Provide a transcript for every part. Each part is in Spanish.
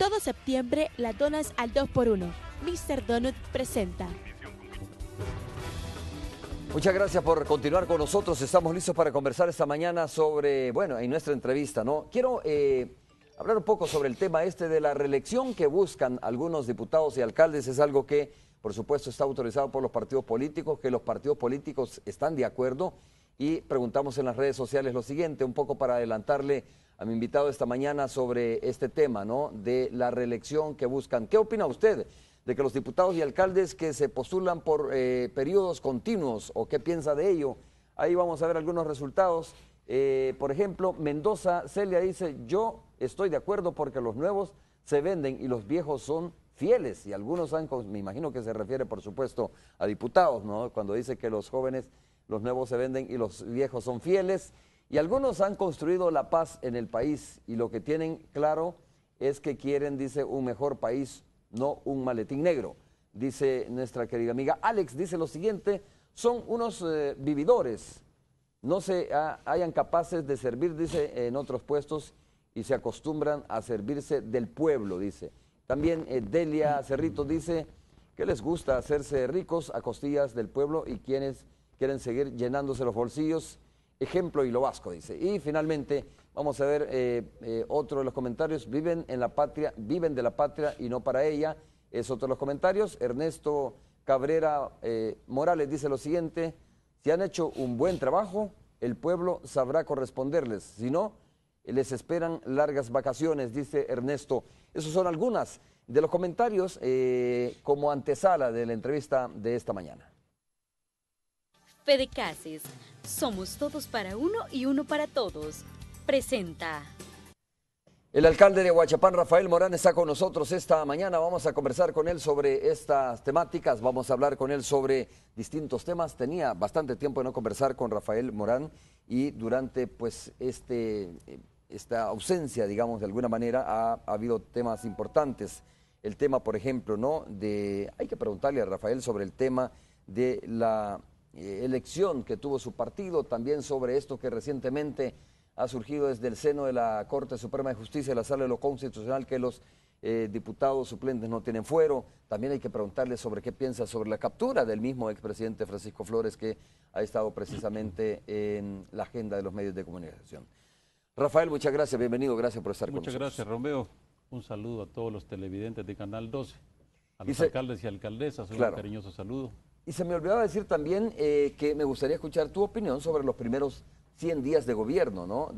Todo septiembre la donas al 2x1. Mr. Donut presenta. Muchas gracias por continuar con nosotros. Estamos listos para conversar esta mañana sobre, bueno, en nuestra entrevista, ¿no? Quiero hablar un poco sobre el tema de la reelección que buscan algunos diputados y alcaldes. Es algo que, por supuesto, está autorizado por los partidos políticos, que los partidos políticos están de acuerdo. Y preguntamos en las redes sociales lo siguiente, un poco para adelantarle a mi invitado esta mañana sobre este tema, ¿no? De la reelección que buscan. ¿Qué opina usted de que los diputados y alcaldes que se postulan por periodos continuos, o qué piensa de ello? Ahí vamos a ver algunos resultados. Por ejemplo, Mendoza Celia dice: yo estoy de acuerdo porque los nuevos se venden y los viejos son fieles. Y algunos me imagino que se refiere, por supuesto, a diputados, ¿no? Cuando dice que los jóvenes, los nuevos se venden y los viejos son fieles. Y algunos han construido la paz en el país y lo que tienen claro es que quieren, dice, un mejor país, no un maletín negro. Dice nuestra querida amiga Alex, dice lo siguiente: son unos vividores, no se hayan capaces de servir, dice, en otros puestos y se acostumbran a servirse del pueblo, dice. También Delia Cerrito dice que les gusta hacerse ricos a costillas del pueblo y quienes quieren seguir llenándose los bolsillos. Ejemplo Hilo Vasco, dice. Y finalmente vamos a ver otro de los comentarios: viven en la patria, viven de la patria y no para ella. Es otro de los comentarios. Ernesto Cabrera Morales dice lo siguiente: si han hecho un buen trabajo, el pueblo sabrá corresponderles. Si no, les esperan largas vacaciones, dice Ernesto. Esos son algunas de los comentarios como antesala de la entrevista de esta mañana. Fedecases, somos todos para uno y uno para todos. Presenta. El alcalde de Aguachapán, Rafael Morán, está con nosotros esta mañana. Vamos a conversar con él sobre estas temáticas, vamos a hablar con él sobre distintos temas. Tenía bastante tiempo de no conversar con Rafael Morán y durante pues esta ausencia, digamos, de alguna manera, ha habido temas importantes. El tema, por ejemplo, ¿no? Hay que preguntarle a Rafael sobre el tema de la elección que tuvo su partido, también sobre esto que recientemente ha surgido desde el seno de la Corte Suprema de Justicia, de la Sala de lo Constitucional, que los diputados suplentes no tienen fuero. También hay que preguntarle sobre qué piensa sobre la captura del mismo expresidente Francisco Flores, que ha estado precisamente en la agenda de los medios de comunicación. Rafael, muchas gracias, bienvenido, gracias por estar con nosotros. Muchas gracias, Romeo. Un saludo a todos los televidentes de Canal 12, a los alcaldes y alcaldesas, un cariñoso saludo. Y se me olvidaba decir también que me gustaría escuchar tu opinión sobre los primeros 100 días de gobierno, ¿no?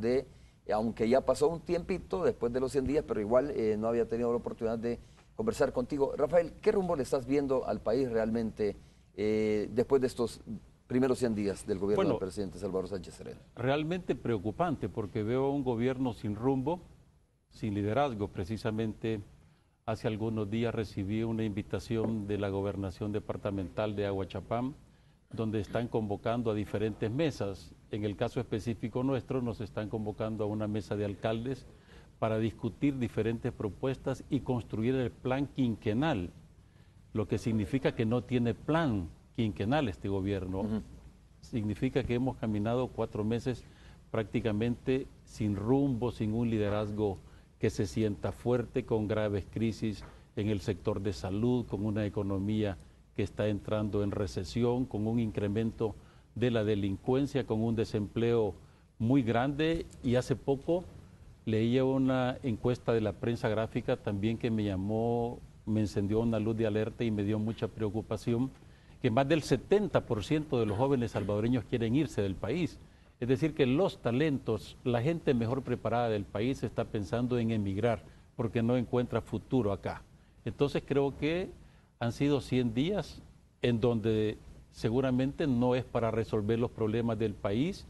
Aunque ya pasó un tiempito después de los 100 días, pero igual no había tenido la oportunidad de conversar contigo. Rafael, ¿qué rumbo le estás viendo al país realmente después de estos primeros 100 días del gobierno del presidente Salvador Sánchez Sereno? Realmente preocupante, porque veo un gobierno sin rumbo, sin liderazgo. Precisamente hace algunos días recibí una invitación de la Gobernación Departamental de Aguachapán, donde están convocando a diferentes mesas. En el caso específico nuestro, nos están convocando a una mesa de alcaldes para discutir diferentes propuestas y construir el plan quinquenal, lo que significa que no tiene plan quinquenal este gobierno. Significa que hemos caminado 4 meses prácticamente sin rumbo, sin un liderazgo que se sienta fuerte, con graves crisis en el sector de salud, con una economía que está entrando en recesión, con un incremento de la delincuencia, con un desempleo muy grande. Y hace poco leía una encuesta de la prensa gráfica también que me encendió una luz de alerta y me dio mucha preocupación, que más del 70% de los jóvenes salvadoreños quieren irse del país. Es decir, que los talentos, la gente mejor preparada del país está pensando en emigrar porque no encuentra futuro acá. Entonces creo que han sido 100 días en donde seguramente no es para resolver los problemas del país,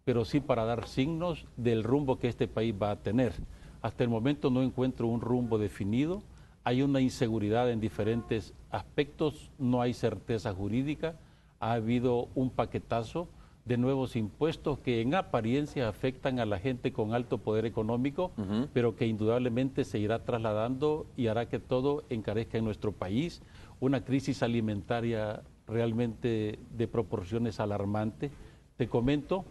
pero sí para dar signos del rumbo que este país va a tener. Hasta el momento no encuentro un rumbo definido, hay una inseguridad en diferentes aspectos, no hay certeza jurídica, ha habido un paquetazo de nuevos impuestos que en apariencia afectan a la gente con alto poder económico, pero que indudablemente se irá trasladando y hará que todo encarezca en nuestro país. Una crisis alimentaria realmente de proporciones alarmantes. Te comento,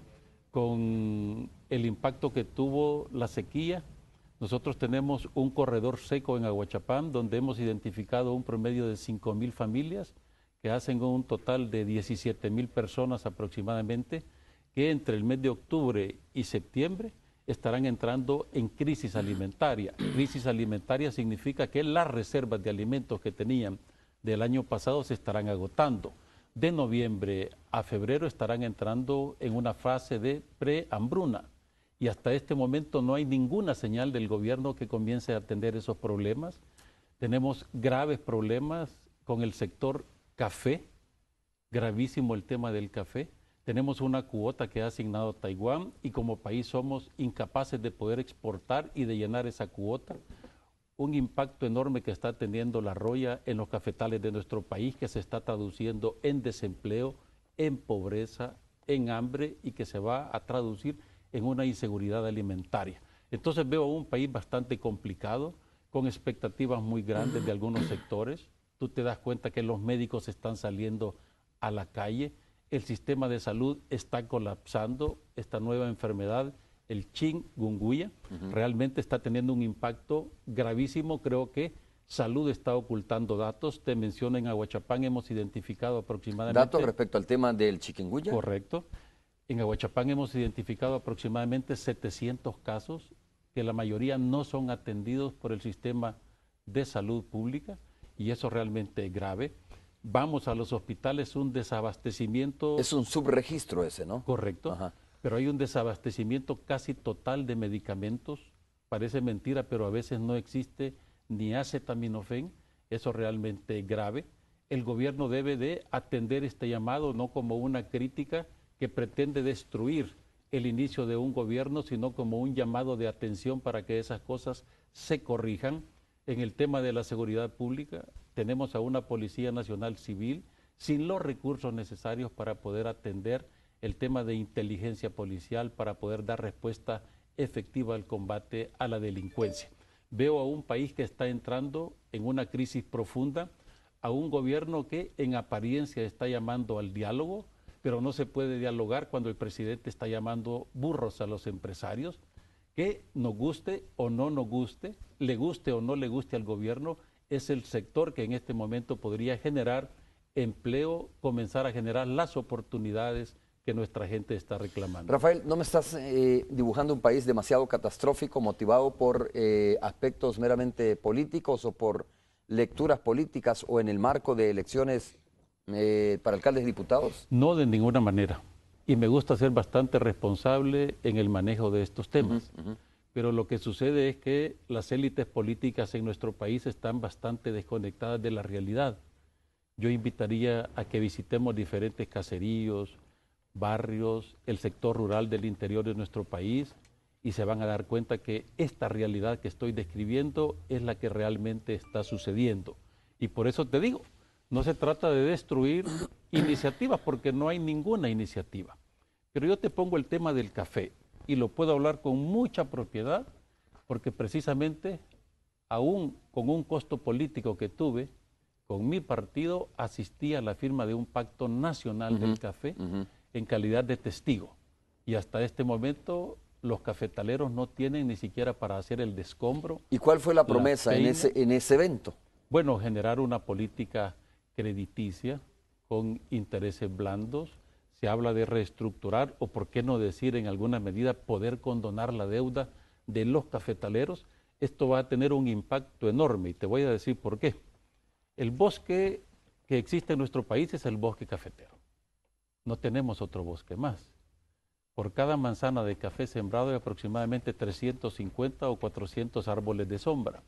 con el impacto que tuvo la sequía, Nosotros tenemos un corredor seco en Aguachapán donde hemos identificado un promedio de 5.000 familias que hacen un total de 17.000 personas aproximadamente que entre el mes de octubre y septiembre estarán entrando en crisis alimentaria. Crisis alimentaria significa que las reservas de alimentos que tenían del año pasado se estarán agotando. De noviembre a febrero estarán entrando en una fase de prehambruna. Y hasta este momento no hay ninguna señal del gobierno que comience a atender esos problemas. Tenemos graves problemas con el sector café, gravísimo el tema del café. Tenemos una cuota que ha asignado Taiwán y como país somos incapaces de poder exportar y de llenar esa cuota. Un impacto enorme que está teniendo la roya en los cafetales de nuestro país, que se está traduciendo en desempleo, en pobreza, en hambre y que se va a traducir en una inseguridad alimentaria. Entonces veo un país bastante complicado, con expectativas muy grandes de algunos sectores. Tú te das cuenta que los médicos están saliendo a la calle, el sistema de salud está colapsando, esta nueva enfermedad, el chikungunya, realmente está teniendo un impacto gravísimo. Creo que Salud está ocultando datos. Te menciono, en Aguachapán hemos identificado aproximadamente... ¿Datos respecto al tema del chikungunya? Correcto. En Aguachapán hemos identificado aproximadamente 700 casos que la mayoría no son atendidos por el sistema de salud pública y eso realmente es grave. Vamos a los hospitales, un desabastecimiento... Es un subregistro ese, ¿no? Correcto. Ajá. Pero hay un desabastecimiento casi total de medicamentos. Parece mentira, pero a veces no existe ni acetaminofén. Eso realmente es grave. El gobierno debe de atender este llamado no como una crítica que pretende destruir el inicio de un gobierno, sino como un llamado de atención para que esas cosas se corrijan. En el tema de la seguridad pública, tenemos a una Policía Nacional Civil sin los recursos necesarios para poder atender el tema de inteligencia policial, para poder dar respuesta efectiva al combate a la delincuencia. Veo a un país que está entrando en una crisis profunda, a un gobierno que en apariencia está llamando al diálogo, pero no se puede dialogar cuando el presidente está llamando burros a los empresarios. Que nos guste o no nos guste, le guste o no le guste al gobierno, es el sector que en este momento podría generar empleo, comenzar a generar las oportunidades que nuestra gente está reclamando. Rafael, ¿no me estás dibujando un país demasiado catastrófico, motivado por aspectos meramente políticos o por lecturas políticas o en el marco de elecciones para alcaldes y diputados? No, de ninguna manera. Y me gusta ser bastante responsable en el manejo de estos temas. Pero lo que sucede es que las élites políticas en nuestro país están bastante desconectadas de la realidad. Yo invitaría a que visitemos diferentes caseríos, barrios, el sector rural del interior de nuestro país y se van a dar cuenta que esta realidad que estoy describiendo es la que realmente está sucediendo. Y por eso te digo, no se trata de destruir iniciativas porque no hay ninguna iniciativa. Pero yo te pongo el tema del café y lo puedo hablar con mucha propiedad porque precisamente aún con un costo político que tuve, con mi partido asistí a la firma de un pacto nacional del café en calidad de testigo. Y hasta este momento los cafetaleros no tienen ni siquiera para hacer el descombro. ¿Y cuál fue la promesa en ese evento? Bueno, generar una política crediticia con intereses blandos. Se habla de reestructurar o, por qué no decir, en alguna medida poder condonar la deuda de los cafetaleros. Esto va a tener un impacto enorme y te voy a decir por qué. El bosque que existe en nuestro país es el bosque cafetero. No tenemos otro bosque más. Por cada manzana de café sembrado hay aproximadamente 350 o 400 árboles de sombra.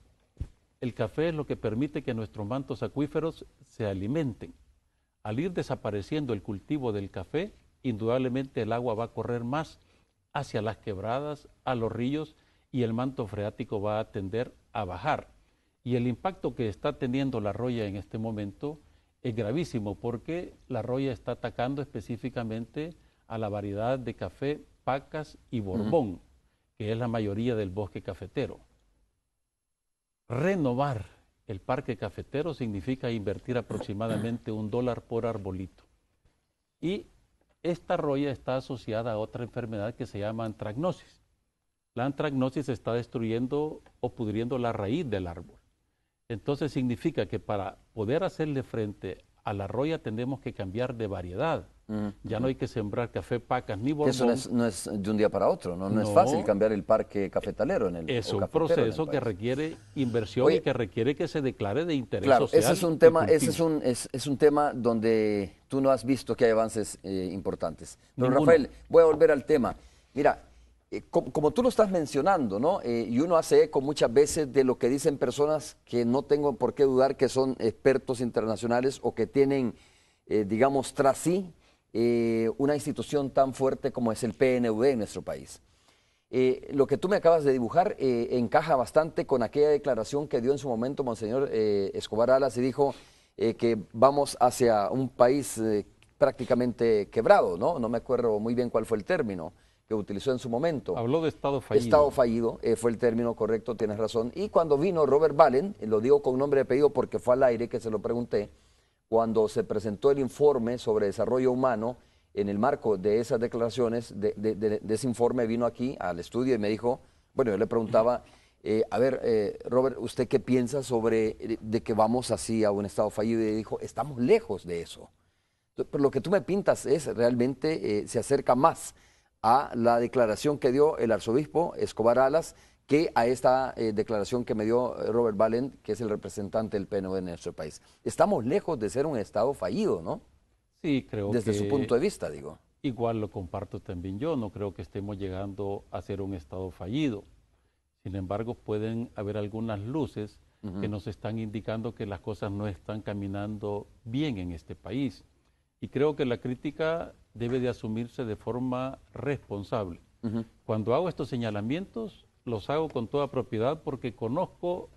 El café es lo que permite que nuestros mantos acuíferos se alimenten. Al ir desapareciendo el cultivo del café, indudablemente el agua va a correr más hacia las quebradas, a los ríos, y el manto freático va a tender a bajar. Y el impacto que está teniendo la roya en este momento es gravísimo porque la roya está atacando específicamente a la variedad de café Pacas y Borbón, que es la mayoría del bosque cafetero. Renovar el parque cafetero significa invertir aproximadamente $1 por arbolito. Y esta roya está asociada a otra enfermedad que se llama antracnosis. la antracnosis está destruyendo o pudriendo la raíz del árbol. Entonces significa que para poder hacerle frente a la roya tenemos que cambiar de variedad. Ya no hay que sembrar café pacas ni borbón. Eso no es de un día para otro, no es fácil cambiar el parque cafetalero en el Es un proceso que requiere inversión y que requiere que se declare de interés social. Ese es un tema donde tú no has visto que hay avances importantes. Pero Rafael, voy a volver al tema. Mira, como tú lo estás mencionando, ¿no? Y uno hace eco muchas veces de lo que dicen personas que no tengo por qué dudar que son expertos internacionales o que tienen, digamos, tras sí, una institución tan fuerte como es el PNUD en nuestro país. Lo que tú me acabas de dibujar encaja bastante con aquella declaración que dio en su momento Monseñor Escobar Alas y dijo que vamos hacia un país prácticamente quebrado, ¿no? No me acuerdo muy bien cuál fue el término que utilizó en su momento. Habló de estado fallido. Estado fallido, fue el término correcto, tienes razón. Y cuando vino Robert Balen, lo digo con nombre y apellido porque fue al aire que se lo pregunté, cuando se presentó el informe sobre desarrollo humano, en el marco de esas declaraciones, de ese informe vino aquí al estudio y me dijo, bueno, yo le preguntaba, Robert, ¿usted qué piensa sobre de que vamos así a un estado fallido? Y dijo, estamos lejos de eso. Pero lo que tú me pintas es realmente, se acerca más a la declaración que dio el arzobispo Escobar Alas que a esta declaración que me dio Robert Balen, que es el representante del PNUD en nuestro país. Estamos lejos de ser un Estado fallido, ¿no? Sí, creo Desde que su punto de vista, digo. Igual lo comparto también yo, no creo que estemos llegando a ser un Estado fallido. Sin embargo, pueden haber algunas luces que nos están indicando que las cosas no están caminando bien en este país. Y creo que la crítica debe de asumirse de forma responsable. Cuando hago estos señalamientos, los hago con toda propiedad porque conozco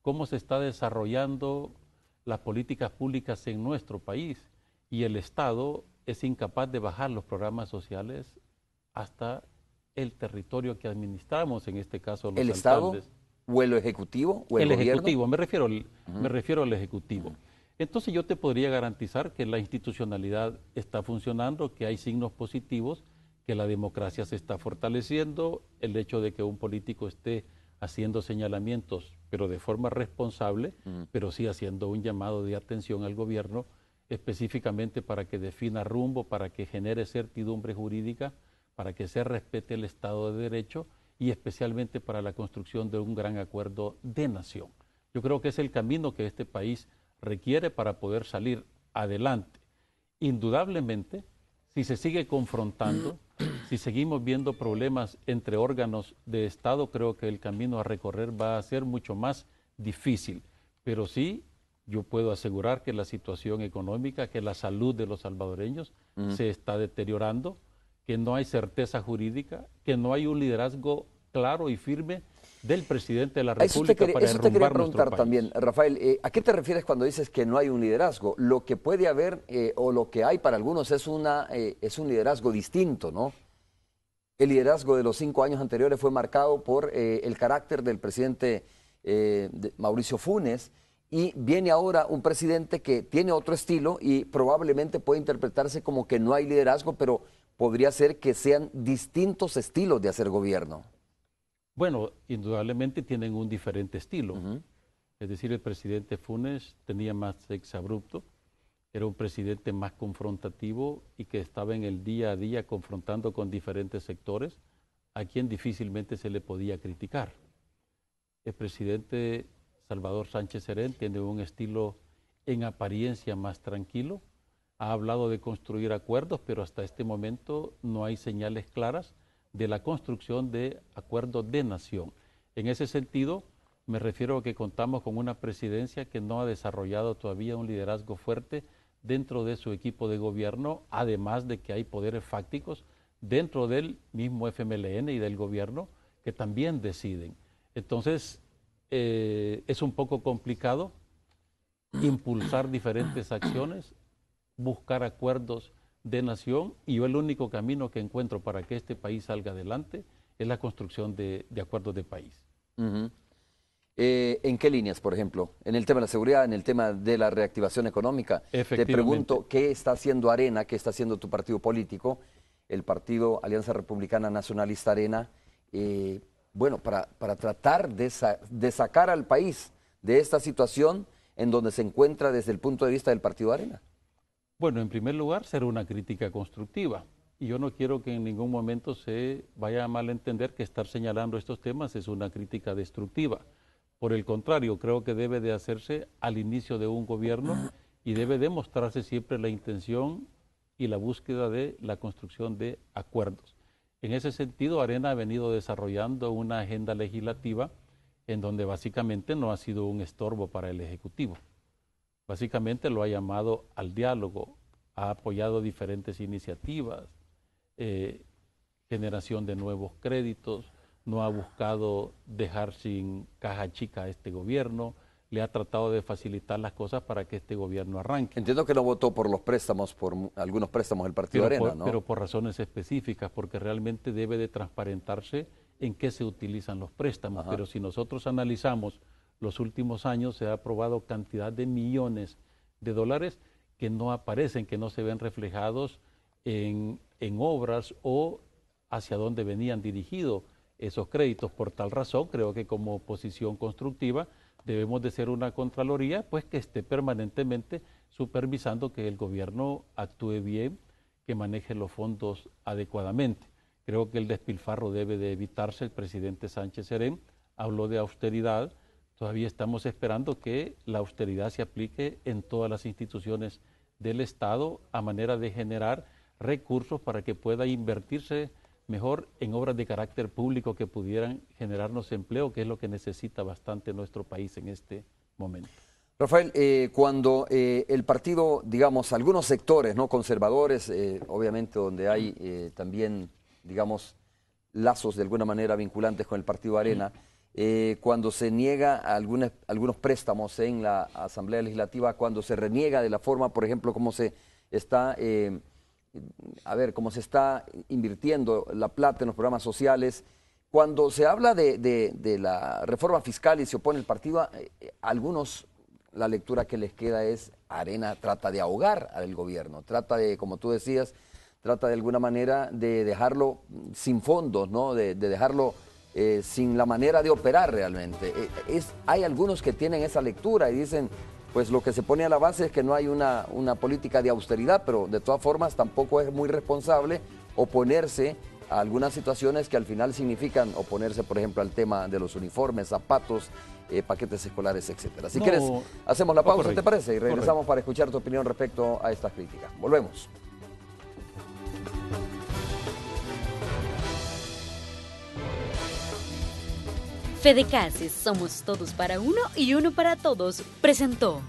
cómo se está desarrollando las políticas públicas en nuestro país y el Estado es incapaz de bajar los programas sociales hasta el territorio que administramos, en este caso los ¿El alcaldes. Estado o el Ejecutivo o el gobierno? Ejecutivo, me refiero al Ejecutivo. Entonces yo te podría garantizar que la institucionalidad está funcionando, que hay signos positivos, que la democracia se está fortaleciendo, el hecho de que un político esté haciendo señalamientos, pero de forma responsable, pero sí haciendo un llamado de atención al gobierno, específicamente para que defina rumbo, para que genere certidumbre jurídica, para que se respete el Estado de Derecho y especialmente para la construcción de un gran acuerdo de nación. Yo creo que es el camino que este país requiere para poder salir adelante. Indudablemente, si se sigue confrontando, si seguimos viendo problemas entre órganos de Estado, creo que el camino a recorrer va a ser mucho más difícil. Pero sí, yo puedo asegurar que la situación económica, que la salud de los salvadoreños se está deteriorando, que no hay certeza jurídica, que no hay un liderazgo claro y firme del presidente de la República para eso te quería derrumbar nuestro preguntar país. también, Rafael, ¿a qué te refieres cuando dices que no hay un liderazgo? Lo que puede haber o lo que hay para algunos es un liderazgo distinto, ¿no? El liderazgo de los 5 años anteriores fue marcado por el carácter del presidente Mauricio Funes y viene ahora un presidente que tiene otro estilo y probablemente puede interpretarse como que no hay liderazgo, pero podría ser que sean distintos estilos de hacer gobierno. Bueno, indudablemente tienen un diferente estilo. Es decir, el presidente Funes tenía más exabrupto, era un presidente más confrontativo y que estaba en el día a día confrontando con diferentes sectores a quien difícilmente se le podía criticar. El presidente Salvador Sánchez Serén tiene un estilo en apariencia más tranquilo, ha hablado de construir acuerdos, pero hasta este momento no hay señales claras de la construcción de acuerdos de nación. En ese sentido, me refiero a que contamos con una presidencia que no ha desarrollado todavía un liderazgo fuerte dentro de su equipo de gobierno, además de que hay poderes fácticos dentro del mismo FMLN y del gobierno que también deciden. Entonces, es un poco complicado impulsar diferentes acciones, buscar acuerdos de nación, y yo el único camino que encuentro para que este país salga adelante es la construcción de acuerdos de país. ¿En qué líneas, por ejemplo? En el tema de la seguridad, en el tema de la reactivación económica. Te pregunto, ¿qué está haciendo Arena, qué está haciendo tu partido político, el partido Alianza Republicana Nacionalista Arena? bueno, para tratar de sacar al país de esta situación en donde se encuentra desde el punto de vista del Partido Arena? Bueno, en primer lugar, será una crítica constructiva. Y yo no quiero que en ningún momento se vaya a malentender que estar señalando estos temas es una crítica destructiva. Por el contrario, creo que debe de hacerse al inicio de un gobierno y debe demostrarse siempre la intención y la búsqueda de la construcción de acuerdos. En ese sentido, Arena ha venido desarrollando una agenda legislativa en donde básicamente no ha sido un estorbo para el Ejecutivo. Básicamente lo ha llamado al diálogo, ha apoyado diferentes iniciativas, generación de nuevos créditos, no ha buscado dejar sin caja chica a este gobierno, le ha tratado de facilitar las cosas para que este gobierno arranque. Entiendo que no votó por los préstamos, por algunos préstamos del Partido Arena, ¿no? Pero por razones específicas, porque realmente debe de transparentarse en qué se utilizan los préstamos. Ajá. Pero si nosotros analizamos los últimos años, se ha aprobado cantidad de millones de dólares que no aparecen, que no se ven reflejados en obras o hacia dónde venían dirigidos esos créditos. Por tal razón, creo que como oposición constructiva debemos de ser una Contraloría pues que esté permanentemente supervisando que el gobierno actúe bien, que maneje los fondos adecuadamente. Creo que el despilfarro debe de evitarse. El presidente Sánchez Serén habló de austeridad. Todavía estamos esperando que la austeridad se aplique en todas las instituciones del Estado a manera de generar recursos para que pueda invertirse mejor en obras de carácter público que pudieran generarnos empleo, que es lo que necesita bastante nuestro país en este momento. Rafael, cuando el partido, digamos, algunos sectores no conservadores, obviamente donde hay también, digamos, lazos de alguna manera vinculantes con el Partido Arena, cuando se niega algunos préstamos en la Asamblea Legislativa, cuando se reniega de la forma, por ejemplo, como se está... cómo se está invirtiendo la plata en los programas sociales. Cuando se habla de la reforma fiscal y se opone el partido, algunos, la lectura que les queda es Arena trata de ahogar al gobierno, trata de, como tú decías, trata de alguna manera de dejarlo sin fondos, ¿no? de dejarlo sin la manera de operar realmente. Hay algunos que tienen esa lectura y dicen, pues lo que se pone a la base es que no hay una política de austeridad, pero de todas formas tampoco es muy responsable oponerse a algunas situaciones que al final significan oponerse, por ejemplo, al tema de los uniformes, zapatos, paquetes escolares, etcétera. Si quieres, hacemos la pausa, ¿te parece? Y regresamos para escuchar tu opinión respecto a estas críticas. Volvemos. Fedecases, somos todos para uno y uno para todos, presentó.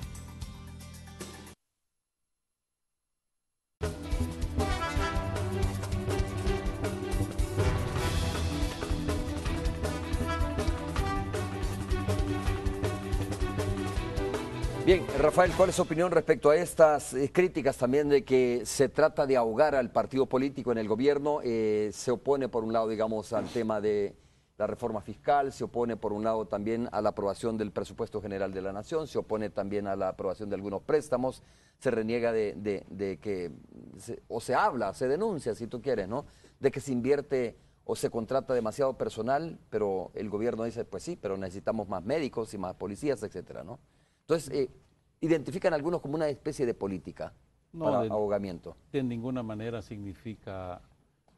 Bien, Rafael, ¿cuál es su opinión respecto a estas críticas también de que se trata de ahogar al partido político en el gobierno? Se opone por un lado, digamos, al tema de la reforma fiscal, se opone por un lado también a la aprobación del presupuesto general de la Nación, se opone también a la aprobación de algunos préstamos, se reniega de que, o se habla, se denuncia, si tú quieres, ¿no?, de que se invierte o se contrata demasiado personal, pero el gobierno dice, pues sí, pero necesitamos más médicos y más policías, etcétera, ¿no? Entonces, identifican algunos como una especie de política para ahogamiento. De ninguna manera significa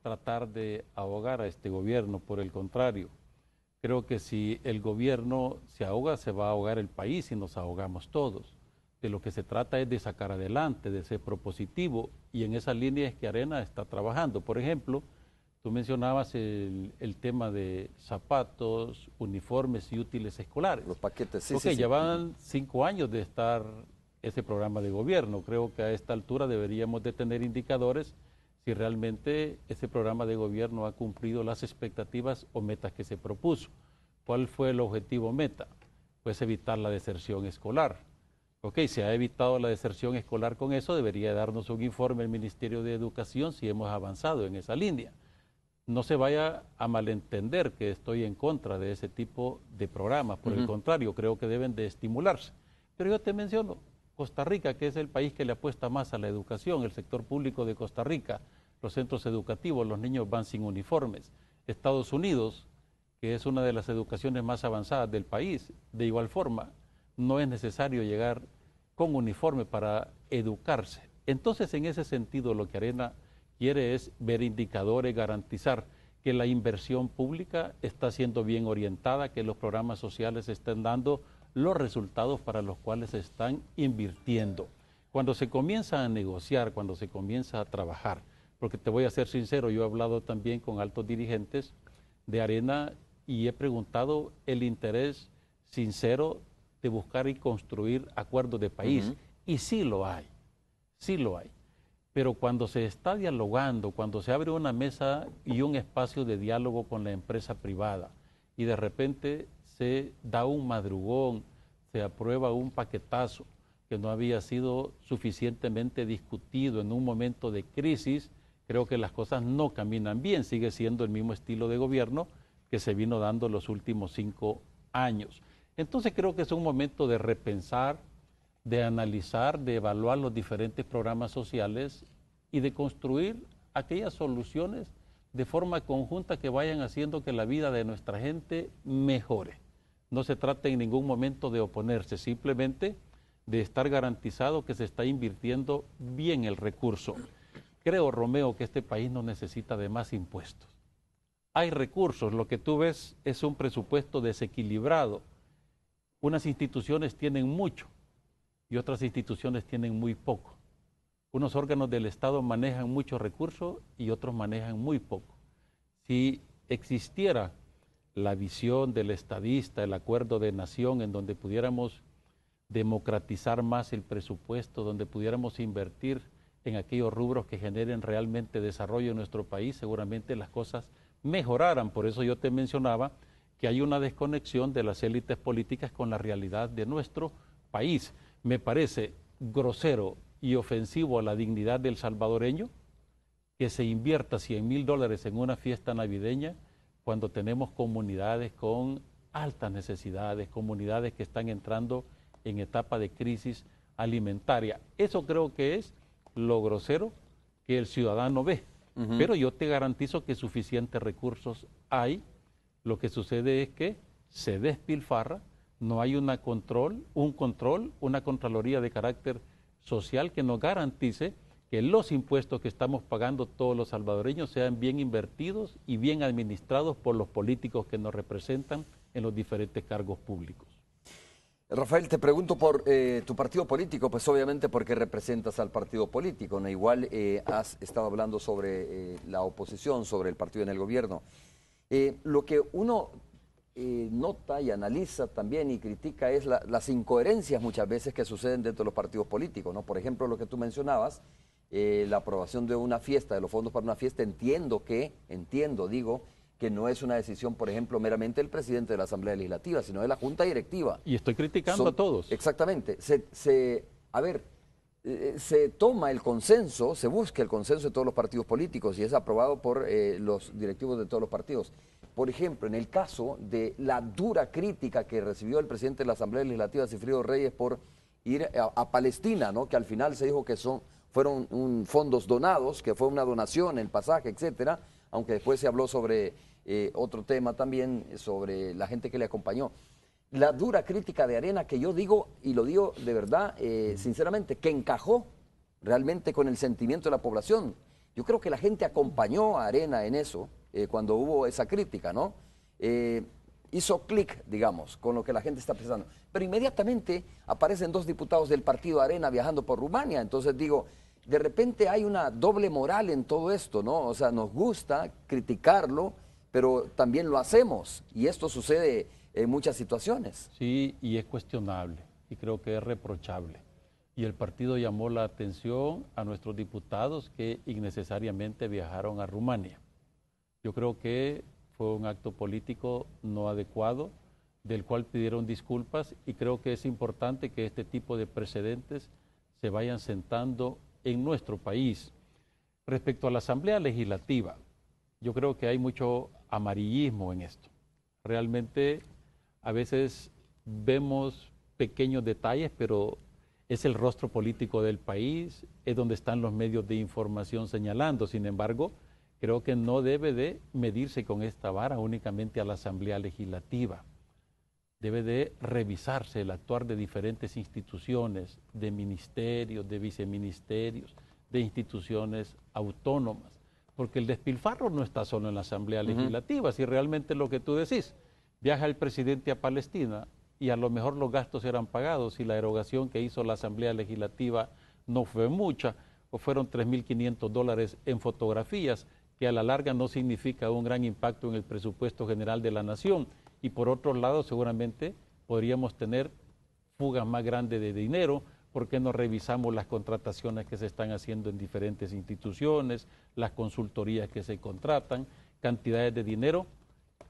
tratar de ahogar a este gobierno, por el contrario. Creo que si el gobierno se ahoga, se va a ahogar el país y nos ahogamos todos. De lo que se trata es de sacar adelante, de ser propositivo, y en esa línea es que Arena está trabajando. Por ejemplo, tú mencionabas el tema de zapatos, uniformes y útiles escolares. Los paquetes, sí, ya van 5 años de estar ese programa de gobierno. Creo que a esta altura deberíamos de tener indicadores si realmente ese programa de gobierno ha cumplido las expectativas o metas que se propuso. ¿Cuál fue el objetivo meta? Pues evitar la deserción escolar. Se ha evitado la deserción escolar con eso, debería darnos un informe el Ministerio de Educación si hemos avanzado en esa línea. No se vaya a malentender que estoy en contra de ese tipo de programas, por el contrario, creo que deben de estimularse. Pero yo te menciono, Costa Rica, que es el país que le apuesta más a la educación, el sector público de Costa Rica, los centros educativos, los niños van sin uniformes. Estados Unidos, que es una de las educaciones más avanzadas del país. De igual forma, no es necesario llegar con uniforme para educarse. Entonces, en ese sentido, lo que Arena quiere es ver indicadores, garantizar que la inversión pública está siendo bien orientada, que los programas sociales estén dando los resultados para los cuales se están invirtiendo. Cuando se comienza a negociar, cuando se comienza a trabajar, porque te voy a ser sincero, yo he hablado también con altos dirigentes de Arena y he preguntado el interés sincero de buscar y construir acuerdos de país. Y sí lo hay, sí lo hay. Pero cuando se está dialogando, cuando se abre una mesa y un espacio de diálogo con la empresa privada y de repente se da un madrugón, se aprueba un paquetazo que no había sido suficientemente discutido en un momento de crisis, creo que las cosas no caminan bien. Sigue siendo el mismo estilo de gobierno que se vino dando los últimos 5 años. Entonces creo que es un momento de repensar, de analizar, de evaluar los diferentes programas sociales y de construir aquellas soluciones de forma conjunta que vayan haciendo que la vida de nuestra gente mejore. No se trata en ningún momento de oponerse, simplemente de estar garantizado que se está invirtiendo bien el recurso. Creo, Romeo, que este país no necesita de más impuestos. Hay recursos, lo que tú ves es un presupuesto desequilibrado. Unas instituciones tienen mucho y otras instituciones tienen muy poco. Unos órganos del Estado manejan muchos recursos y otros manejan muy poco. Si existiera la visión del estadista, el acuerdo de nación, en donde pudiéramos democratizar más el presupuesto, donde pudiéramos invertir en aquellos rubros que generen realmente desarrollo en nuestro país, seguramente las cosas mejoraran. Por eso yo te mencionaba que hay una desconexión de las élites políticas con la realidad de nuestro país. Me parece grosero y ofensivo a la dignidad del salvadoreño que se invierta $100,000 en una fiesta navideña cuando tenemos comunidades con altas necesidades, comunidades que están entrando en etapa de crisis alimentaria. Eso creo que es lo grosero que el ciudadano ve. Pero yo te garantizo que suficientes recursos hay. Lo que sucede es que se despilfarra, no hay una Contraloría de carácter social que nos garantice que los impuestos que estamos pagando todos los salvadoreños sean bien invertidos y bien administrados por los políticos que nos representan en los diferentes cargos públicos. Rafael, te pregunto por tu partido político, pues obviamente porque representas al partido político, ¿no? Igual has estado hablando sobre la oposición, sobre el partido en el gobierno. Lo que uno nota y analiza también y critica es las incoherencias muchas veces que suceden dentro de los partidos políticos, ¿no? Por ejemplo, lo que tú mencionabas, la aprobación de una fiesta, de los fondos para una fiesta, entiendo, que no es una decisión, por ejemplo, meramente del presidente de la Asamblea Legislativa, sino de la Junta Directiva. Y estoy criticando a todos. Exactamente. Se toma el consenso, se busca el consenso de todos los partidos políticos y es aprobado por los directivos de todos los partidos. Por ejemplo, en el caso de la dura crítica que recibió el presidente de la Asamblea Legislativa, Sigfrido Reyes, por ir a Palestina, ¿no? Que al final se dijo que fueron fondos donados, que fue una donación, el pasaje, etcétera, aunque después se habló sobre otro tema también, sobre la gente que le acompañó. La dura crítica de Arena, que yo digo, y lo digo de verdad, sinceramente, que encajó realmente con el sentimiento de la población. Yo creo que la gente acompañó a Arena en eso, cuando hubo esa crítica, ¿no? Hizo clic, digamos, con lo que la gente está pensando. Pero inmediatamente aparecen 2 diputados del partido Arena viajando por Rumania. Entonces digo, de repente hay una doble moral en todo esto, ¿no? O sea, nos gusta criticarlo, pero también lo hacemos. Y esto sucede en muchas situaciones. Sí, y es cuestionable, y creo que es reprochable. Y el partido llamó la atención a nuestros diputados que innecesariamente viajaron a Rumania. Yo creo que fue un acto político no adecuado, del cual pidieron disculpas, y creo que es importante que este tipo de precedentes se vayan sentando en nuestro país. Respecto a la Asamblea Legislativa, yo creo que hay mucho amarillismo en esto. Realmente a veces vemos pequeños detalles, pero es el rostro político del país, es donde están los medios de información señalando. Sin embargo, creo que no debe de medirse con esta vara únicamente a la Asamblea Legislativa. Debe de revisarse el actuar de diferentes instituciones, de ministerios, de viceministerios, de instituciones autónomas, porque el despilfarro no está solo en la Asamblea Legislativa. Si realmente lo que tú decís, viaja el presidente a Palestina y a lo mejor los gastos eran pagados y la erogación que hizo la Asamblea Legislativa no fue mucha, o fueron $3.500 en fotografías, que a la larga no significa un gran impacto en el presupuesto general de la nación. Y por otro lado, seguramente podríamos tener fugas más grandes de dinero, porque no revisamos las contrataciones que se están haciendo en diferentes instituciones, las consultorías que se contratan, cantidades de dinero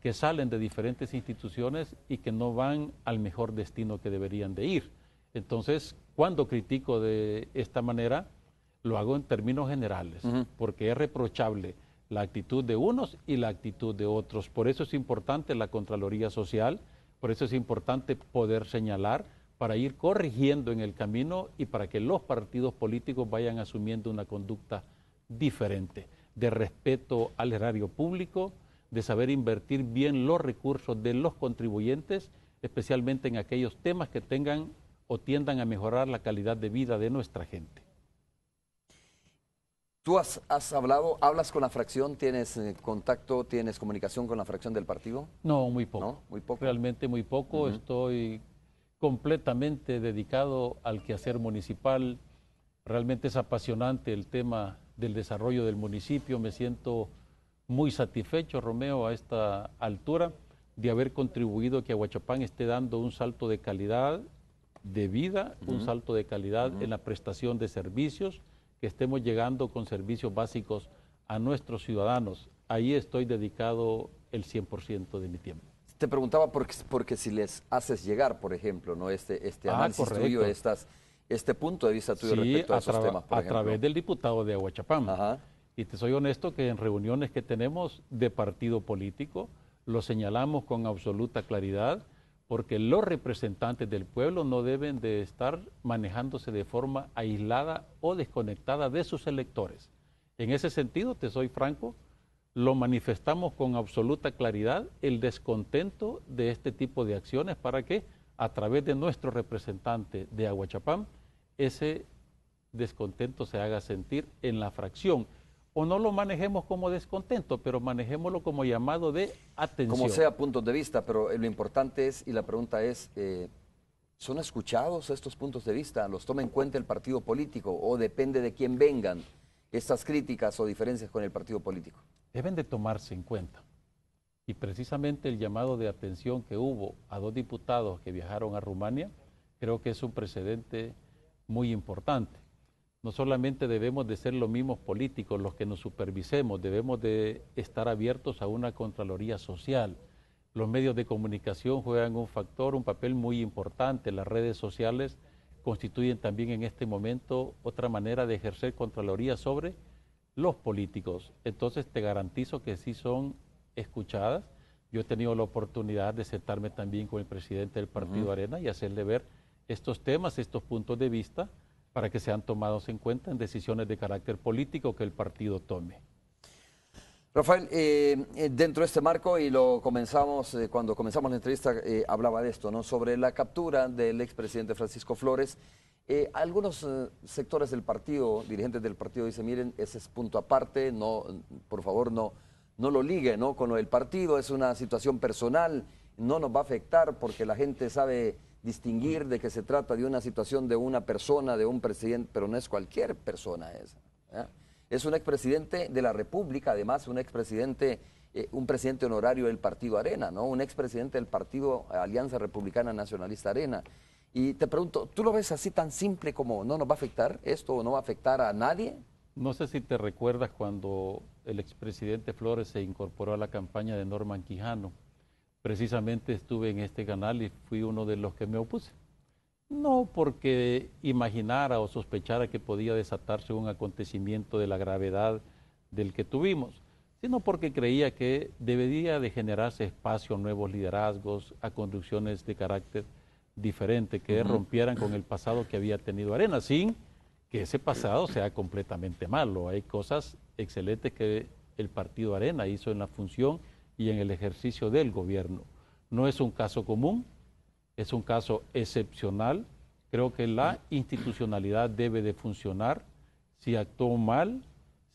que salen de diferentes instituciones y que no van al mejor destino que deberían de ir. Entonces, cuando critico de esta manera, lo hago en términos generales, porque es reprochable la actitud de unos y la actitud de otros. Por eso es importante la Contraloría Social, por eso es importante poder señalar para ir corrigiendo en el camino y para que los partidos políticos vayan asumiendo una conducta diferente, de respeto al erario público, de saber invertir bien los recursos de los contribuyentes, especialmente en aquellos temas que tengan o tiendan a mejorar la calidad de vida de nuestra gente. ¿Tú hablas con la fracción, tienes contacto, tienes comunicación con la fracción del partido? No, muy poco. ¿No? Muy poco. Realmente muy poco. Estoy completamente dedicado al quehacer municipal. Realmente es apasionante el tema del desarrollo del municipio. Me siento muy satisfecho, Romeo, a esta altura de haber contribuido a que Aguachapán esté dando un salto de calidad de vida, un salto de calidad en la prestación de servicios, que estemos llegando con servicios básicos a nuestros ciudadanos. Ahí estoy dedicado el 100% de mi tiempo. Te preguntaba porque si les haces llegar, por ejemplo, ¿no? este análisis tuyo, este punto de vista tuyo respecto a esos temas, por ejemplo. A través del diputado de Aguachapán. Ajá. Y te soy honesto que en reuniones que tenemos de partido político, lo señalamos con absoluta claridad, porque los representantes del pueblo no deben de estar manejándose de forma aislada o desconectada de sus electores. En ese sentido, te soy franco, lo manifestamos con absoluta claridad el descontento de este tipo de acciones para que a través de nuestro representante de Aguachapán ese descontento se haga sentir en la fracción. O no lo manejemos como descontento, pero manejémoslo como llamado de atención. Como sea, puntos de vista, pero lo importante es, y la pregunta es, ¿son escuchados estos puntos de vista? ¿Los toma en cuenta el partido político o depende de quién vengan estas críticas o diferencias con el partido político? Deben de tomarse en cuenta. Y precisamente el llamado de atención que hubo a 2 diputados que viajaron a Rumania, creo que es un precedente muy importante. No solamente debemos de ser los mismos políticos los que nos supervisemos, debemos de estar abiertos a una Contraloría Social. Los medios de comunicación juegan un papel muy importante. Las redes sociales constituyen también en este momento otra manera de ejercer Contraloría sobre los políticos. Entonces te garantizo que sí son escuchadas. Yo he tenido la oportunidad de sentarme también con el presidente del Partido Arena y hacerle ver estos temas, estos puntos de vista, para que sean tomados en cuenta en decisiones de carácter político que el partido tome. Rafael, dentro de este marco, y lo comenzamos, cuando comenzamos la entrevista, hablaba de esto, ¿no? Sobre la captura del expresidente Francisco Flores. Algunos sectores del partido, dirigentes del partido, dicen, miren, ese es punto aparte, no, por favor, no lo ligue, ¿no? Con lo del partido, es una situación personal, no nos va a afectar porque la gente sabe distinguir de que se trata de una situación de una persona, de un presidente, pero no es cualquier persona esa. Es un expresidente de la República, además un expresidente, un presidente honorario del Partido Arena, ¿no? Un expresidente del Partido Alianza Republicana Nacionalista Arena. Y te pregunto, ¿tú lo ves así tan simple como no nos va a afectar esto o no va a afectar a nadie? No sé si te recuerdas cuando el expresidente Flores se incorporó a la campaña de Norman Quijano. Precisamente estuve en este canal y fui uno de los que me opuse. No porque imaginara o sospechara que podía desatarse un acontecimiento de la gravedad del que tuvimos, sino porque creía que debería de generarse espacio a nuevos liderazgos, a conducciones de carácter diferente, que rompieran con el pasado que había tenido Arena, sin que ese pasado sea completamente malo. Hay cosas excelentes que el Partido Arena hizo en la función y en el ejercicio del gobierno. No es un caso común, es un caso excepcional. Creo que la institucionalidad debe de funcionar. Si actuó mal,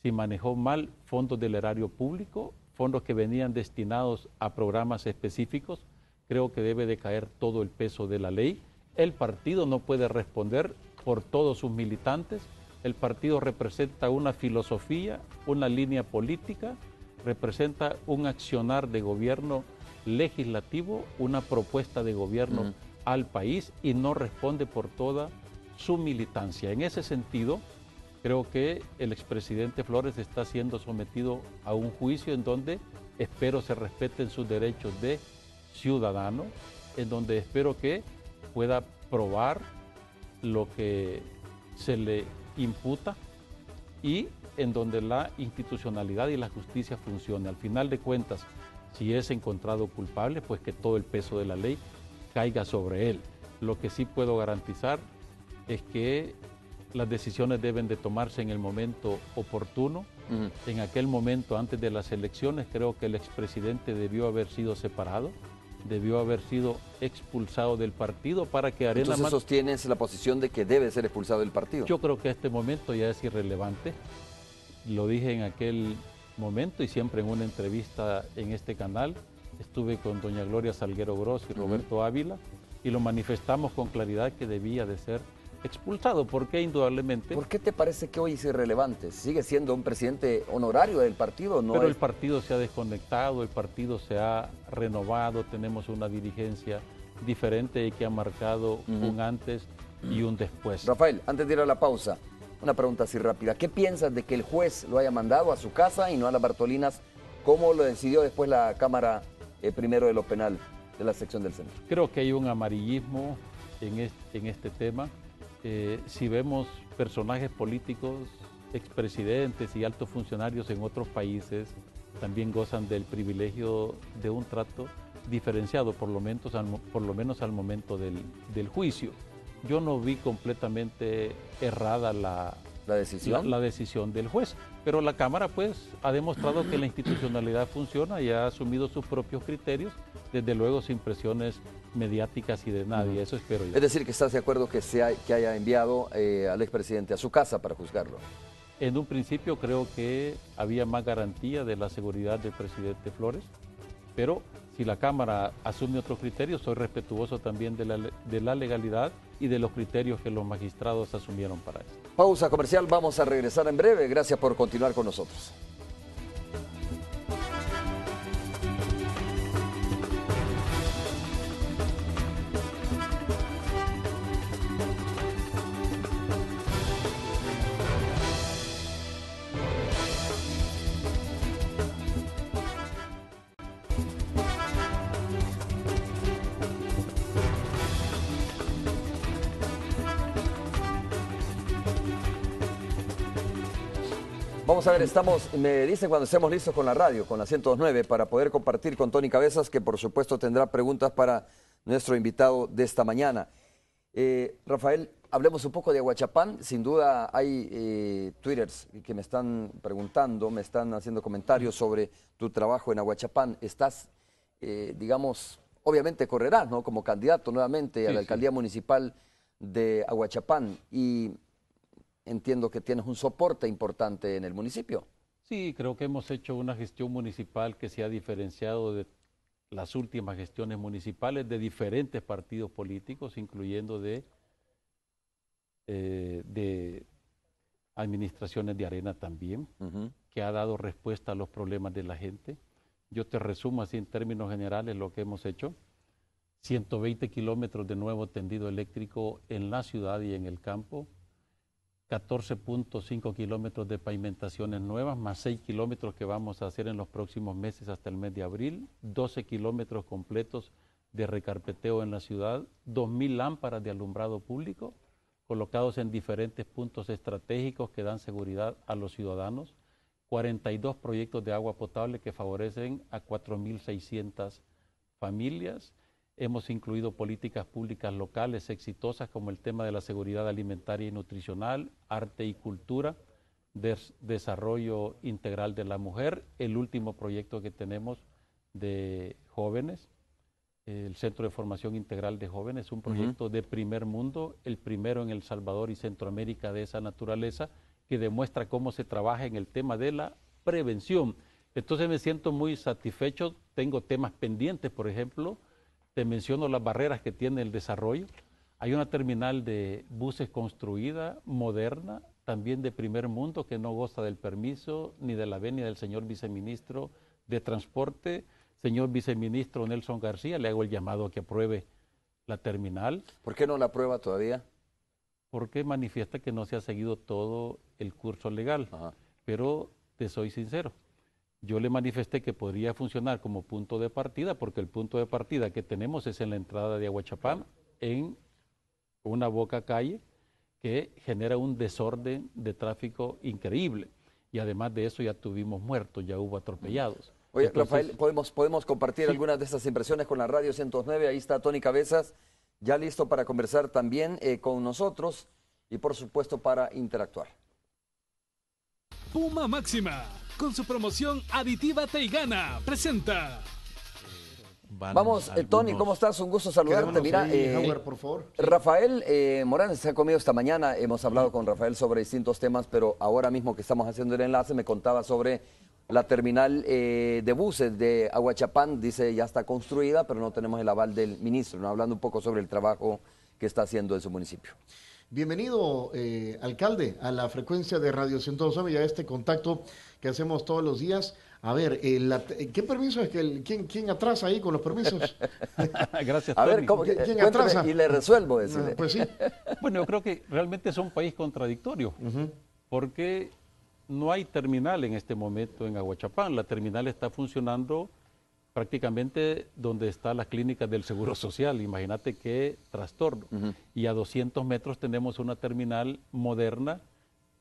si manejó mal fondos del erario público, fondos que venían destinados a programas específicos, creo que debe de caer todo el peso de la ley. El partido no puede responder por todos sus militantes. El partido representa una filosofía, una línea política, representa un accionar de gobierno legislativo, una propuesta de gobierno al país y no responde por toda su militancia. En ese sentido, creo que el expresidente Flores está siendo sometido a un juicio en donde espero se respeten sus derechos de ciudadano, en donde espero que pueda probar lo que se le imputa y en donde la institucionalidad y la justicia funcione. Al final de cuentas, si es encontrado culpable, pues que todo el peso de la ley caiga sobre él. Lo que sí puedo garantizar es que las decisiones deben de tomarse en el momento oportuno. En aquel momento, antes de las elecciones, creo que el expresidente debió haber sido separado, debió haber sido expulsado del partido para que Arena... Entonces sostienes la posición de que debe ser expulsado del partido. Yo creo que a este momento ya es irrelevante. Lo dije en aquel momento y siempre en una entrevista en este canal. Estuve con doña Gloria Salguero Gross y Roberto Ávila y lo manifestamos con claridad que debía de ser expulsado, porque indudablemente... ¿Por qué te parece que hoy es irrelevante? ¿Sigue siendo un presidente honorario del partido? ¿No? Pero el partido se ha desconectado, el partido se ha renovado, tenemos una dirigencia diferente y que ha marcado un antes y un después. Rafael, antes de ir a la pausa, una pregunta así rápida. ¿Qué piensas de que el juez lo haya mandado a su casa y no a las Bartolinas? ¿Cómo lo decidió después la Cámara Primero de lo Penal de la sección del centro? Creo que hay un amarillismo en este tema. Si vemos personajes políticos, expresidentes y altos funcionarios en otros países, también gozan del privilegio de un trato diferenciado, por lo menos al momento del juicio. Yo no vi completamente errada la decisión del juez, pero la Cámara pues ha demostrado que la institucionalidad funciona y ha asumido sus propios criterios, desde luego sin presiones mediáticas y de nadie, eso espero yo. Es decir, que estás de acuerdo que haya enviado al expresidente a su casa para juzgarlo. En un principio creo que había más garantía de la seguridad del presidente Flores, pero si la Cámara asume otros criterios, soy respetuoso también de la legalidad y de los criterios que los magistrados asumieron para eso. Pausa comercial, vamos a regresar en breve. Gracias por continuar con nosotros. Vamos a ver, me dicen cuando estemos listos con la radio, con la 102.9, para poder compartir con Tony Cabezas, que por supuesto tendrá preguntas para nuestro invitado de esta mañana. Rafael, hablemos un poco de Aguachapán. Sin duda hay twitters que me están preguntando, me están haciendo comentarios sobre tu trabajo en Aguachapán. Estás, digamos, obviamente correrás, ¿no?, como candidato nuevamente a la alcaldía municipal de Aguachapán y entiendo que tienes un soporte importante en el municipio. Sí, creo que hemos hecho una gestión municipal que se ha diferenciado de las últimas gestiones municipales de diferentes partidos políticos, incluyendo de administraciones de Arena también, que ha dado respuesta a los problemas de la gente. Yo te resumo así en términos generales lo que hemos hecho. 120 kilómetros de nuevo tendido eléctrico en la ciudad y en el campo, 14.5 kilómetros de pavimentaciones nuevas, más 6 kilómetros que vamos a hacer en los próximos meses hasta el mes de abril, 12 kilómetros completos de recarpeteo en la ciudad, 2.000 lámparas de alumbrado público colocados en diferentes puntos estratégicos que dan seguridad a los ciudadanos, 42 proyectos de agua potable que favorecen a 4.600 familias. Hemos incluido políticas públicas locales exitosas como el tema de la seguridad alimentaria y nutricional, arte y cultura, desarrollo integral de la mujer, el último proyecto que tenemos de jóvenes, el Centro de Formación Integral de Jóvenes, un proyecto de primer mundo, el primero en El Salvador y Centroamérica de esa naturaleza, que demuestra cómo se trabaja en el tema de la prevención. Entonces me siento muy satisfecho, tengo temas pendientes, por ejemplo, te menciono las barreras que tiene el desarrollo. Hay una terminal de buses construida, moderna, también de primer mundo, que no goza del permiso ni de la venia del señor viceministro de Transporte. Señor viceministro Nelson García, le hago el llamado a que apruebe la terminal. ¿Por qué no la aprueba todavía? Porque manifiesta que no se ha seguido todo el curso legal. Ajá. Pero te soy sincero, yo le manifesté que podría funcionar como punto de partida, porque el punto de partida que tenemos es en la entrada de Aguachapán, en una boca calle que genera un desorden de tráfico increíble. Y además de eso ya tuvimos muertos, ya hubo atropellados. Oye, Entonces, Rafael, podemos compartir sí, algunas de estas impresiones con la Radio 109. Ahí está Tony Cabezas, ya listo para conversar también con nosotros y por supuesto para interactuar. Puma Máxima, con su promoción aditiva Teigana, presenta. Vamos, Tony, ¿cómo estás? Un gusto saludarte. Mira, Howard, por favor. Sí. Rafael Morales se ha conmigo esta mañana. Hemos hablado con Rafael sobre distintos temas, pero ahora mismo que estamos haciendo el enlace me contaba sobre la terminal de buses de Aguachapán. Dice ya está construida, pero no tenemos el aval del ministro, ¿no? Hablando un poco sobre el trabajo que está haciendo en su municipio. Bienvenido, alcalde, a la frecuencia de Radio 109 y a este contacto que hacemos todos los días. A ver, ¿qué permiso es que quién atrasa ahí con los permisos? gracias, A ver, Tony. ¿cómo, ¿Quién atrasa? y le resuelvo, decirle. Pues sí. Bueno, yo creo que realmente es un país contradictorio, porque no hay terminal en este momento en Aguachapán. La terminal está funcionando prácticamente donde está la clínica del Seguro Social. Imagínate qué trastorno. Y a 200 metros tenemos una terminal moderna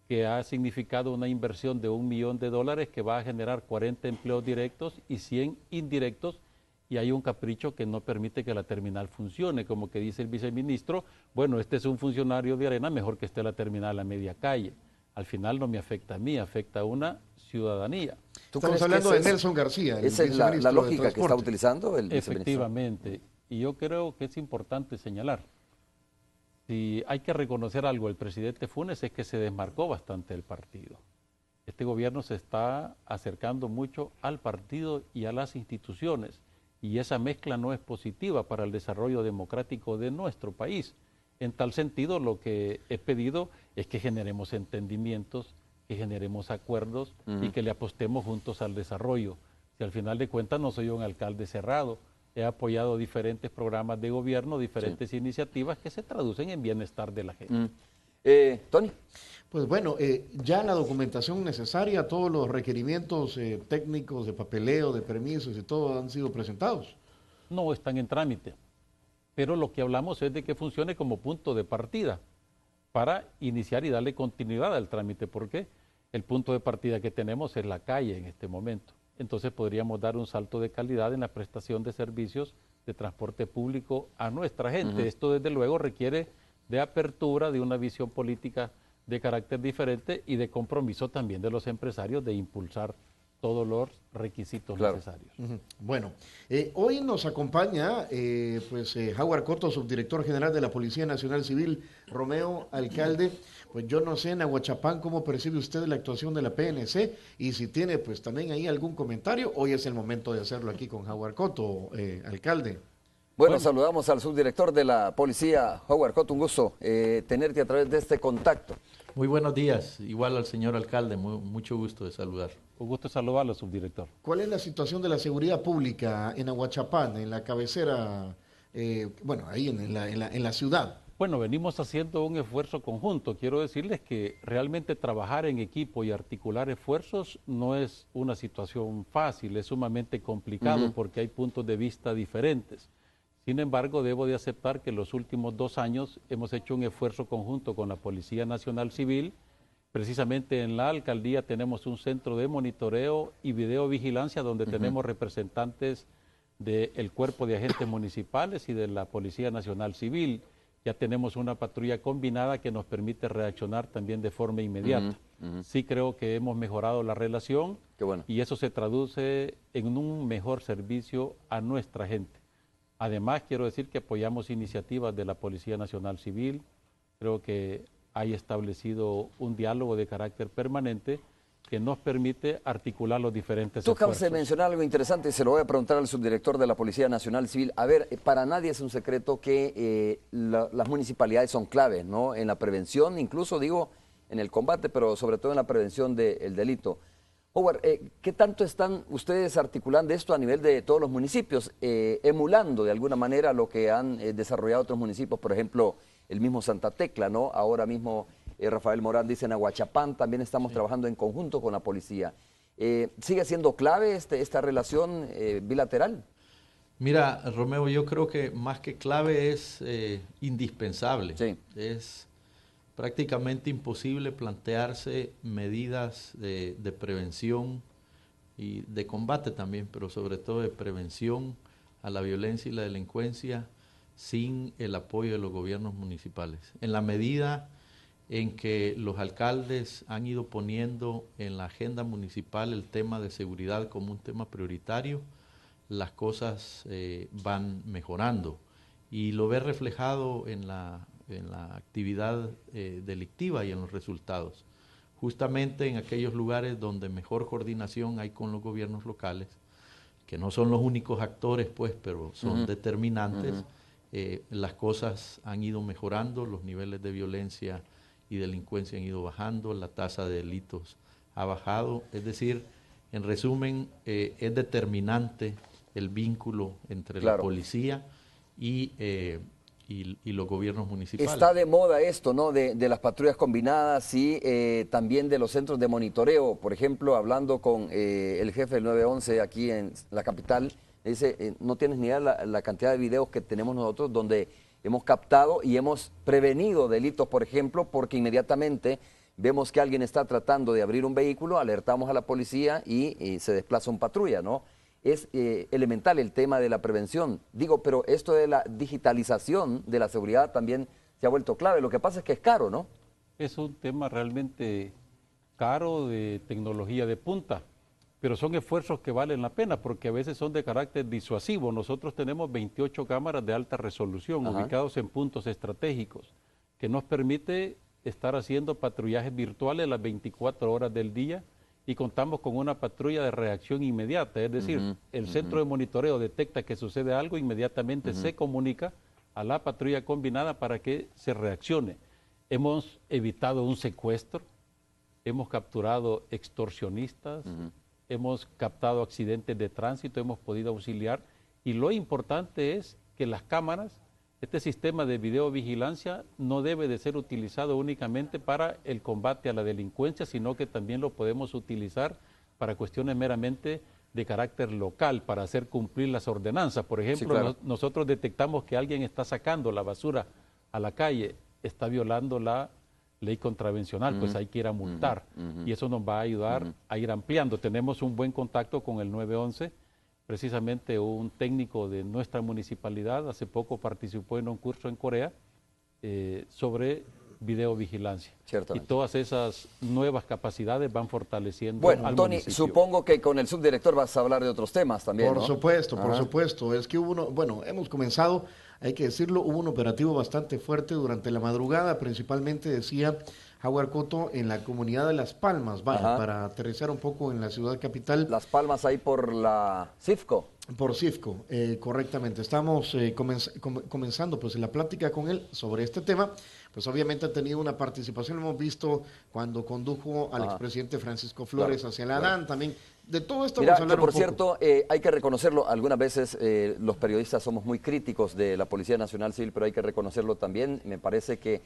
que ha significado una inversión de $1 millón que va a generar 40 empleos directos y 100 indirectos, y hay un capricho que no permite que la terminal funcione, como que dice el viceministro, bueno, este es un funcionario de Arena, mejor que esté la terminal a media calle. Al final no me afecta a mí, afecta a una ciudadanía. Estamos hablando de Nelson García. ¿Esa es la lógica que está utilizando el viceministro? Efectivamente, y yo creo que es importante señalar, si hay que reconocer algo, el presidente Funes es que se desmarcó bastante del partido. Este gobierno se está acercando mucho al partido y a las instituciones, y esa mezcla no es positiva para el desarrollo democrático de nuestro país. En tal sentido, lo que he pedido es que generemos entendimientos, que generemos acuerdos y que le apostemos juntos al desarrollo. Si al final de cuentas no soy un alcalde cerrado, he apoyado diferentes programas de gobierno, diferentes iniciativas que se traducen en bienestar de la gente. Tony. Pues bueno, ya la documentación necesaria, todos los requerimientos técnicos de papeleo, de permisos y todo han sido presentados. No están en trámite, pero lo que hablamos es de que funcione como punto de partida para iniciar y darle continuidad al trámite, porque el punto de partida que tenemos es la calle en este momento. Entonces podríamos dar un salto de calidad en la prestación de servicios de transporte público a nuestra gente. Esto desde luego requiere de apertura, de una visión política de carácter diferente y de compromiso también de los empresarios de impulsar todos los requisitos necesarios. Bueno, hoy nos acompaña Howard Cotto, subdirector general de la Policía Nacional Civil, Romeo, alcalde. Pues yo no sé en Aguachapán cómo percibe usted la actuación de la PNC y si tiene pues también ahí algún comentario. Hoy es el momento de hacerlo aquí con Howard Cotto, alcalde. Bueno, saludamos al subdirector de la policía, Howard Cotto, un gusto tenerte a través de este contacto. Muy buenos días, igual al señor alcalde, mucho gusto de saludar. Un gusto saludarlo, subdirector. ¿Cuál es la situación de la seguridad pública en Aguachapán, en la cabecera, ahí en la ciudad? Bueno, venimos haciendo un esfuerzo conjunto. Quiero decirles que realmente trabajar en equipo y articular esfuerzos no es una situación fácil, es sumamente complicado porque hay puntos de vista diferentes. Sin embargo, debo de aceptar que en los últimos 2 años hemos hecho un esfuerzo conjunto con la Policía Nacional Civil. Precisamente en la alcaldía tenemos un centro de monitoreo y videovigilancia donde tenemos representantes del Cuerpo de Agentes Municipales y de la Policía Nacional Civil. Ya tenemos una patrulla combinada que nos permite reaccionar también de forma inmediata. Sí creo que hemos mejorado la relación. Qué bueno. Y eso se traduce en un mejor servicio a nuestra gente. Además, quiero decir que apoyamos iniciativas de la Policía Nacional Civil. Creo que hay establecido un diálogo de carácter permanente que nos permite articular los diferentes Tú acabas esfuerzos. de mencionar algo interesante y se lo voy a preguntar al subdirector de la Policía Nacional Civil. A ver, para nadie es un secreto que las municipalidades son claves, ¿no? En la prevención, incluso digo en el combate, pero sobre todo en la prevención del delito. Howard, ¿qué tanto están ustedes articulando esto a nivel de todos los municipios, emulando de alguna manera lo que han desarrollado otros municipios, por ejemplo, el mismo Santa Tecla, ¿no? Ahora mismo Rafael Morán dice en Aguachapán, también estamos trabajando en conjunto con la policía. ¿Sigue siendo clave esta relación bilateral? Mira, Romeo, yo creo que más que clave es indispensable. Sí. Es prácticamente imposible plantearse medidas de prevención y de combate también, pero sobre todo de prevención a la violencia y la delincuencia sin el apoyo de los gobiernos municipales. En la medida en que los alcaldes han ido poniendo en la agenda municipal el tema de seguridad como un tema prioritario, las cosas van mejorando y lo ves reflejado en la actividad delictiva y en los resultados. Justamente en aquellos lugares donde mejor coordinación hay con los gobiernos locales, que no son los únicos actores, pues, pero son determinantes, las cosas han ido mejorando, los niveles de violencia y delincuencia han ido bajando, la tasa de delitos ha bajado, es decir, en resumen, es determinante el vínculo entre la policía y los gobiernos municipales. Está de moda esto, ¿no? De las patrullas combinadas y también de los centros de monitoreo. Por ejemplo, hablando con el jefe del 911 aquí en la capital, dice, no tienes ni idea la cantidad de videos que tenemos nosotros donde hemos captado y hemos prevenido delitos, por ejemplo, porque inmediatamente vemos que alguien está tratando de abrir un vehículo, alertamos a la policía y se desplaza un patrulla, ¿no? Es elemental el tema de la prevención. Digo, pero esto de la digitalización de la seguridad también se ha vuelto clave. Lo que pasa es que es caro, ¿no? Es un tema realmente caro, de tecnología de punta, pero son esfuerzos que valen la pena porque a veces son de carácter disuasivo. Nosotros tenemos 28 cámaras de alta resolución ubicados en puntos estratégicos que nos permite estar haciendo patrullajes virtuales las 24 horas del día y contamos con una patrulla de reacción inmediata, es decir, el centro de monitoreo detecta que sucede algo, inmediatamente se comunica a la patrulla combinada para que se reaccione. Hemos evitado un secuestro, hemos capturado extorsionistas, hemos captado accidentes de tránsito, hemos podido auxiliar y lo importante es que las cámaras, este sistema de videovigilancia no debe de ser utilizado únicamente para el combate a la delincuencia, sino que también lo podemos utilizar para cuestiones meramente de carácter local, para hacer cumplir las ordenanzas. Por ejemplo, Sí, claro. nosotros detectamos que alguien está sacando la basura a la calle, está violando la ley contravencional, pues hay que ir a multar y eso nos va a ayudar a ir ampliando. Tenemos un buen contacto con el 911. Precisamente un técnico de nuestra municipalidad hace poco participó en un curso en Corea sobre videovigilancia. Y todas esas nuevas capacidades van fortaleciendo Bueno, al Tony, municipio. supongo que con el subdirector vas a hablar de otros temas también, Por ¿no? supuesto, por supuesto. Es que hemos comenzado, hay que decirlo, hubo un operativo bastante fuerte durante la madrugada, principalmente decía Howard Cotto en la comunidad de Las Palmas, para aterrizar un poco en la ciudad capital. Las Palmas ahí por la CIFCO. Por CIFCO, correctamente. Estamos comenzando pues la plática con él sobre este tema. Pues obviamente ha tenido una participación, lo hemos visto cuando condujo al expresidente Francisco Flores hacia la ADAN, también de todo esto Mira, vamos a hablar que por un poco. cierto, hay que reconocerlo, algunas veces los periodistas somos muy críticos de la Policía Nacional Civil, pero hay que reconocerlo también. Me parece que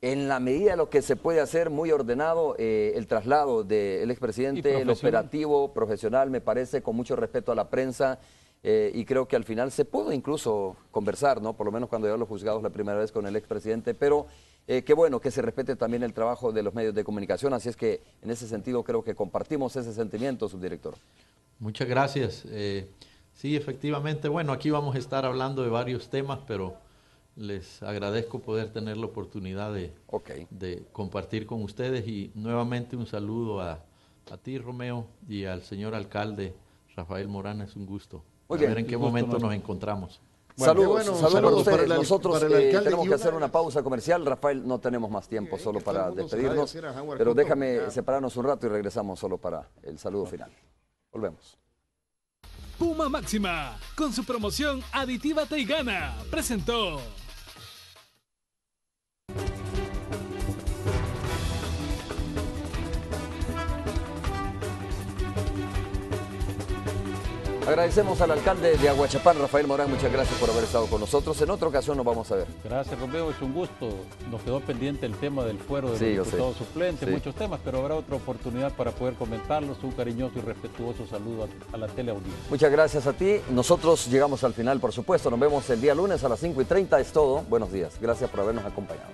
en la medida de lo que se puede hacer, muy ordenado, el traslado del expresidente, el operativo profesional, me parece, con mucho respeto a la prensa, y creo que al final se pudo incluso conversar, ¿no? Por lo menos cuando yo los juzgados la primera vez con el expresidente, pero qué bueno que se respete también el trabajo de los medios de comunicación, así es que en ese sentido creo que compartimos ese sentimiento, subdirector. Muchas gracias. Sí, efectivamente, bueno, aquí vamos a estar hablando de varios temas, pero les agradezco poder tener la oportunidad Ok. de compartir con ustedes y nuevamente un saludo a ti, Romeo, y al señor alcalde Rafael Morán. Es un gusto. Muy A bien. ver en qué momento nos encontramos. Saludos, Bueno, saludos para saludos ustedes. para Nosotros para el alcalde. tenemos Y que una hacer una vez- pausa comercial. Rafael, no tenemos más tiempo Sí, solo que todo para el mundo se despedirnos, vaya a decir a Howard pero Cotton, déjame ya. separarnos un rato y regresamos solo para el saludo final. Volvemos. Puma Máxima, con su promoción Aditiva Te Gana, presentó. Agradecemos al alcalde de Aguachapán, Rafael Morán. Muchas gracias por haber estado con nosotros. En otra ocasión nos vamos a ver. Gracias, Romeo, es un gusto. Nos quedó pendiente el tema del fuero de Sí, yo los sé. diputados suplentes, Sí. muchos temas, pero habrá otra oportunidad para poder comentarlos. Un cariñoso y respetuoso saludo a la teleaudiencia. Muchas gracias a ti. Nosotros llegamos al final, por supuesto. Nos vemos el día lunes a las 5:30. Es todo. Buenos días. Gracias por habernos acompañado.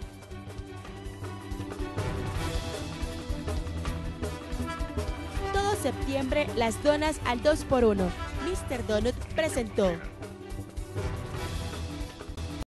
Todo septiembre las donas al 2x1. Mr. Donut presentó.